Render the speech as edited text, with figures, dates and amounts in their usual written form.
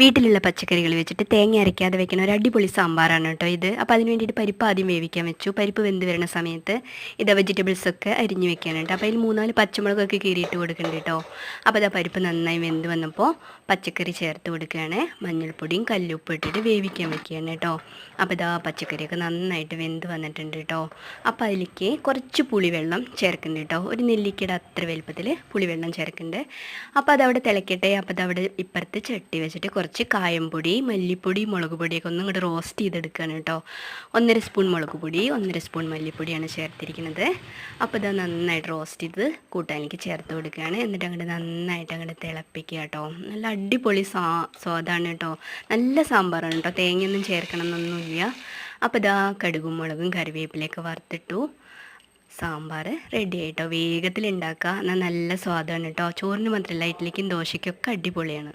വീട്ടിലുള്ള പച്ചക്കറികൾ വെച്ചിട്ട് തേങ്ങ അരയ്ക്കാതെ വെക്കുന്ന ഒരു അടിപൊളി സാമ്പാറാണ് കേട്ടോ ഇത്. അപ്പോൾ അതിന് വേണ്ടിയിട്ട് പരിപ്പ് ആദ്യം വേവിക്കാൻ വെച്ചു. പരിപ്പ് വെന്ത് വരുന്ന സമയത്ത് വെജിറ്റബിൾസൊക്കെ അരിഞ്ഞ് വെക്കാനുണ്ട്. അപ്പോൾ അതിൽ 3-4 പച്ചമുളകൊക്കെ കീറിയിട്ട് കൊടുക്കുന്നുണ്ട് കേട്ടോ. അപ്പോൾ ഇതാ പരിപ്പ് നന്നായി വെന്ത് വന്നപ്പോൾ പച്ചക്കറി ചേർത്ത് കൊടുക്കുകയാണ്. മഞ്ഞൾപ്പൊടിയും കല്ലുപ്പ് ഇട്ടിട്ട് വേവിക്കാൻ വെക്കുകയാണ് കേട്ടോ. അപ്പോൾ ഇതാ പച്ചക്കറിയൊക്കെ നന്നായിട്ട് വെന്ത് വന്നിട്ടുണ്ട് കേട്ടോ. അപ്പോൾ അതിലേക്ക് കുറച്ച് പുളിവെള്ളം ചേർക്കുന്നുണ്ട് കേട്ടോ. ഒരു നെല്ലിക്കയുടെ അത്ര വലുപ്പത്തിൽ പുളിവെള്ളം ചേർക്കുന്നുണ്ട്. അപ്പോൾ അതവിടെ തിളക്കട്ടെ. അപ്പോൾ അതവിടെ ഇപ്പുറത്ത് ചട്ടി വെച്ചിട്ട് കുറച്ച് കായംപൊടി, മല്ലിപ്പൊടി, മുളക് പൊടിയൊക്കെ ഒന്നും ഇങ്ങോട്ട് റോസ്റ്റ് ചെയ്തെടുക്കുകയാണ് കേട്ടോ. 1.5 സ്പൂൺ മുളക് പൊടി, 1.5 സ്പൂൺ മല്ലിപ്പൊടിയാണ് ചേർത്തിരിക്കുന്നത്. അപ്പോൾ ഇത് നന്നായിട്ട് റോസ്റ്റ് ചെയ്ത് കൂട്ടാനിലേക്ക് ചേർത്ത് കൊടുക്കുകയാണ്. എന്നിട്ട് അങ്ങോട്ട് നന്നായിട്ട് അങ്ങോട്ട് തിളപ്പിക്കുക കേട്ടോ. നല്ല അടിപൊളി സ്വാദാണ് കേട്ടോ. നല്ല സാമ്പാറാണ് കേട്ടോ. തേങ്ങയൊന്നും ചേർക്കണം എന്നൊന്നുമില്ല. അപ്പോൾ ഇതാ കടുകും മുളകും കറിവേപ്പിലയൊക്കെ വറുത്തിട്ടു. സാമ്പാർ റെഡി ആയിട്ടോ. വേഗത്തിൽ ഉണ്ടാക്കുക. എന്നാൽ നല്ല സ്വാദാണ് കേട്ടോ. ചോറിന് മാത്രമല്ല ഇഡ്ഡലിക്കും ദോശയ്ക്കൊക്കെ അടിപൊളിയാണ്.